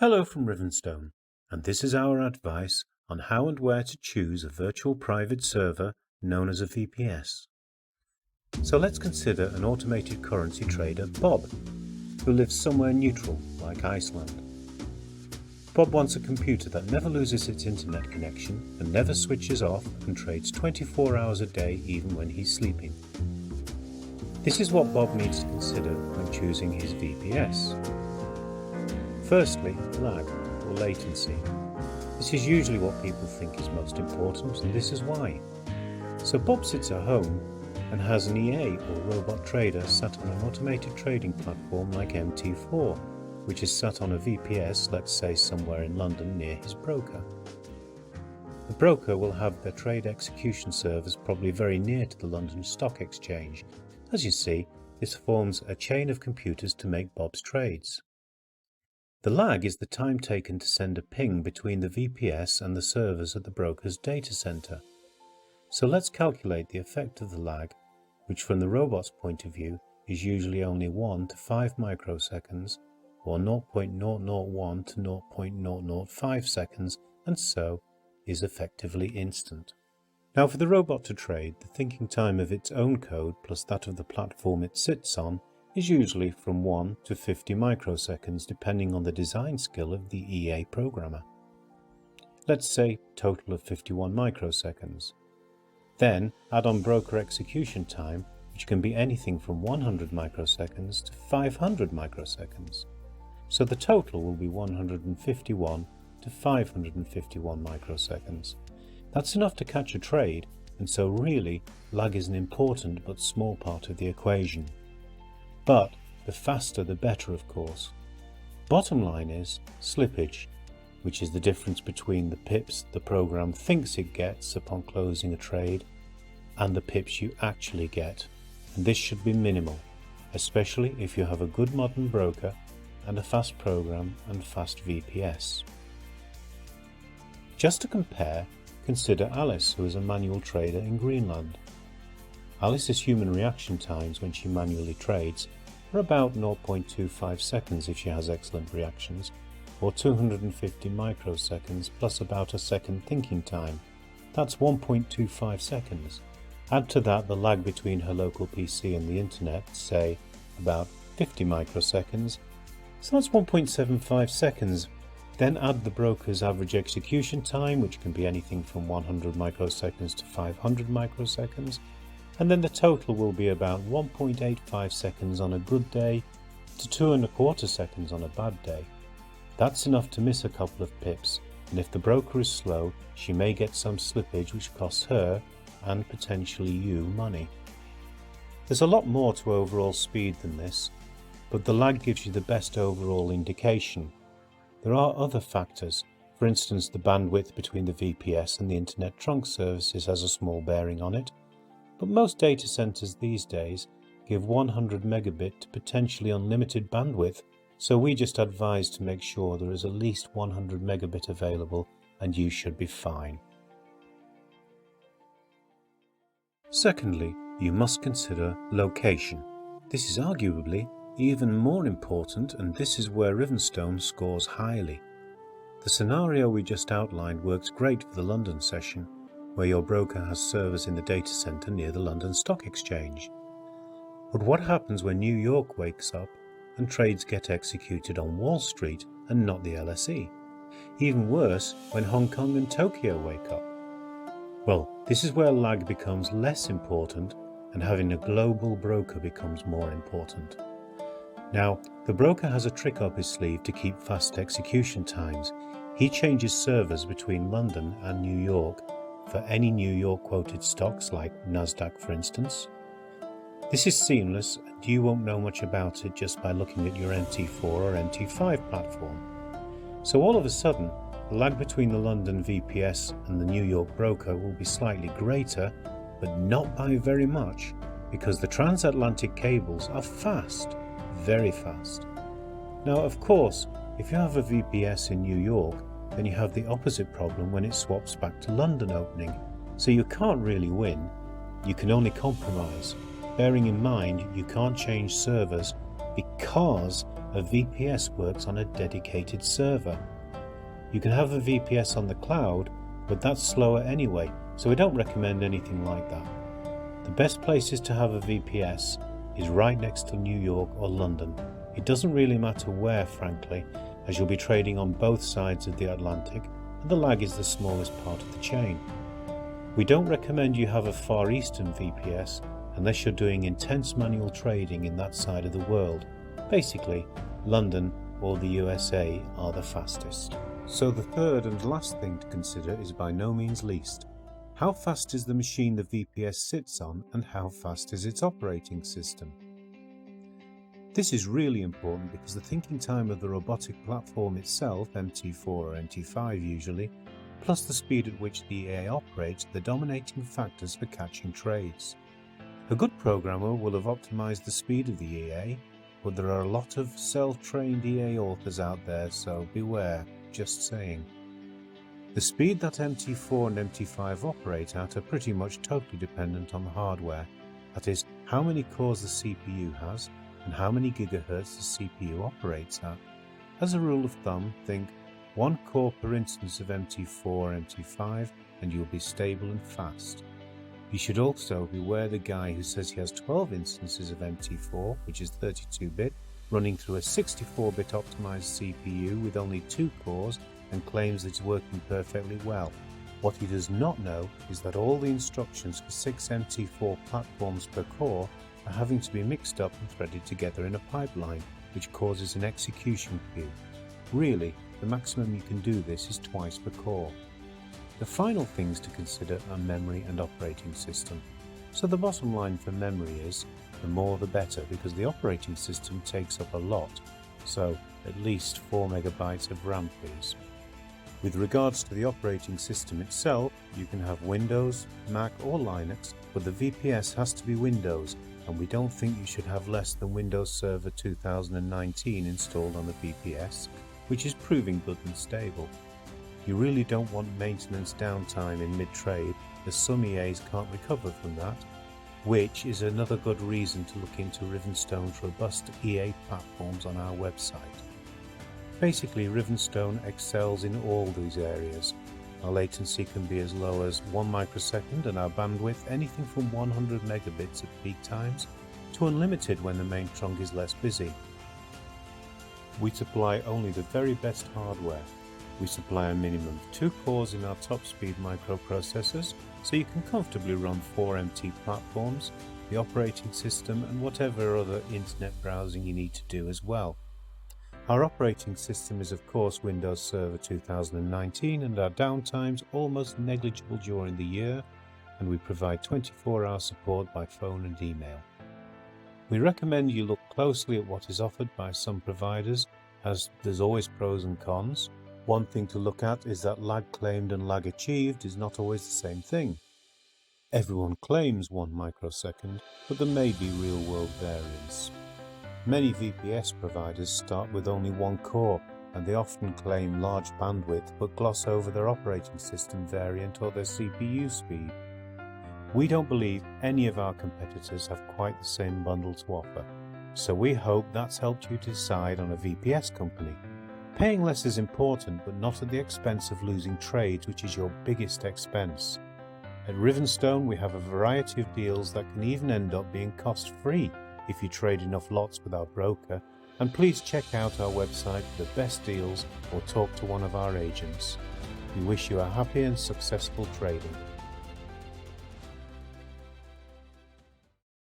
Hello from Rivenstone, and this is our advice on how and where to choose a virtual private server known as a VPS. So let's consider an automated currency trader, Bob, who lives somewhere neutral like Iceland. Bob wants a computer that never loses its internet connection and never switches off and trades 24 hours a day even when he's sleeping. This is what Bob needs to consider when choosing his VPS. Firstly, lag, or latency. This is usually what people think is most important, and this is why. So Bob sits at home and has an EA or robot trader sat on an automated trading platform like MT4, which is sat on a VPS, let's say somewhere in London near his broker. The broker will have their trade execution servers probably very near to the London Stock Exchange. As you see, this forms a chain of computers to make Bob's trades. The lag is the time taken to send a ping between the VPS and the servers at the broker's data center. So let's calculate the effect of the lag, which from the robot's point of view is usually only 1 to 5 microseconds, or 0.001 to 0.005 seconds, and so is effectively instant. Now for the robot to trade, the thinking time of its own code plus that of the platform it sits on is usually from 1 to 50 microseconds depending on the design skill of the EA programmer. Let's say total of 51 microseconds. Then add on broker execution time, which can be anything from 100 microseconds to 500 microseconds. So the total will be 151 to 551 microseconds. That's enough to catch a trade, and so really lag is an important but small part of the equation. But the faster the better, of course. Bottom line is slippage, which is the difference between the pips the program thinks it gets upon closing a trade and the pips you actually get. And this should be minimal, especially if you have a good modern broker and a fast program and fast VPS. Just to compare, consider Alice, who is a manual trader in Greenland. Alice's human reaction times when she manually trades are about 0.25 seconds if she has excellent reactions, or 250 microseconds plus about a second thinking time. That's 1.25 seconds. Add to that the lag between her local PC and the internet, say about 50 microseconds, so that's 1.75 seconds. Then add the broker's average execution time, which can be anything from 100 microseconds to 500 microseconds, and then the total will be about 1.85 seconds on a good day to 2.25 seconds on a bad day. That's enough to miss a couple of pips, and if the broker is slow, she may get some slippage which costs her and potentially you money. There's a lot more to overall speed than this, but the lag gives you the best overall indication. There are other factors, for instance the bandwidth between the VPS and the Internet trunk services has a small bearing on it, but most data centers these days give 100 megabit to potentially unlimited bandwidth, so we just advise to make sure there is at least 100 megabit available and you should be fine. Secondly, you must consider location. This is arguably even more important, and this is where Rivenstone scores highly. The scenario we just outlined works great for the London session, where your broker has servers in the data center near the London Stock Exchange. But what happens when New York wakes up and trades get executed on Wall Street and not the LSE? Even worse, when Hong Kong and Tokyo wake up. Well, this is where lag becomes less important and having a global broker becomes more important. Now, the broker has a trick up his sleeve to keep fast execution times. He changes servers between London and New York for any New York quoted stocks like Nasdaq for instance. This is seamless and you won't know much about it just by looking at your MT4 or MT5 platform. So all of a sudden, the lag between the London VPS and the New York broker will be slightly greater, but not by very much, because the transatlantic cables are fast. Very fast. Now of course, if you have a VPS in New York, then you have the opposite problem when it swaps back to London opening, so you can't really win, you can only compromise, bearing in mind you can't change servers because a VPS works on a dedicated server. You can have a VPS on the cloud, but that's slower anyway, so we don't recommend anything like that. The best places to have a VPS is right next to New York or London. It doesn't really matter where, frankly, as you'll be trading on both sides of the Atlantic, and the lag is the smallest part of the chain. We don't recommend you have a Far Eastern VPS unless you're doing intense manual trading in that side of the world. Basically, London or the USA are the fastest. So the third and last thing to consider is by no means least. How fast is the machine the VPS sits on, and how fast is its operating system? This is really important because the thinking time of the robotic platform itself, MT4 or MT5 usually, plus the speed at which the EA operates are the dominating factors for catching trades. A good programmer will have optimized the speed of the EA, but there are a lot of self-trained EA authors out there, so beware, just saying. The speed that MT4 and MT5 operate at are pretty much totally dependent on the hardware, that is, how many cores the CPU has and how many gigahertz the CPU operates at. As a rule of thumb, think 1 core per instance of MT4 or MT5 and you'll be stable and fast. You should also beware the guy who says he has 12 instances of MT4, which is 32-bit, running through a 64-bit optimized CPU with only 2 cores and claims that it's working perfectly well. What he does not know is that all the instructions for 6 MT4 platforms per core are having to be mixed up and threaded together in a pipeline, which causes an execution queue. Really, the maximum you can do this is twice per core. The final things to consider are memory and operating system. So the bottom line for memory is, the more the better, because the operating system takes up a lot, so at least 4 megabytes of RAM please. With regards to the operating system itself, you can have Windows, Mac or Linux, but the VPS has to be Windows, and we don't think you should have less than Windows Server 2019 installed on the VPS, which is proving good and stable. You really don't want maintenance downtime in mid-trade, as some EAs can't recover from that, which is another good reason to look into Rivenstone's robust EA platforms on our website. Basically, Rivenstone excels in all these areas. Our latency can be as low as 1 microsecond and our bandwidth anything from 100 megabits at peak times to unlimited when the main trunk is less busy. We supply only the very best hardware. We supply a minimum of 2 cores in our top speed microprocessors, so you can comfortably run 4 MT platforms, the operating system and whatever other internet browsing you need to do as well. Our operating system is of course Windows Server 2019 and our downtime's almost negligible during the year, and we provide 24-hour support by phone and email. We recommend you look closely at what is offered by some providers, as there's always pros and cons. One thing to look at is that lag claimed and lag achieved is not always the same thing. Everyone claims 1 microsecond, but there may be real-world variance. Many VPS providers start with only 1 core, and they often claim large bandwidth but gloss over their operating system variant or their CPU speed. We don't believe any of our competitors have quite the same bundle to offer, so we hope that's helped you decide on a VPS company. Paying less is important, but not at the expense of losing trades, which is your biggest expense. At Rivenstone, we have a variety of deals that can even end up being cost-free if you trade enough lots with our broker, and please check out our website for the best deals or talk to one of our agents. We wish you a happy and successful trading.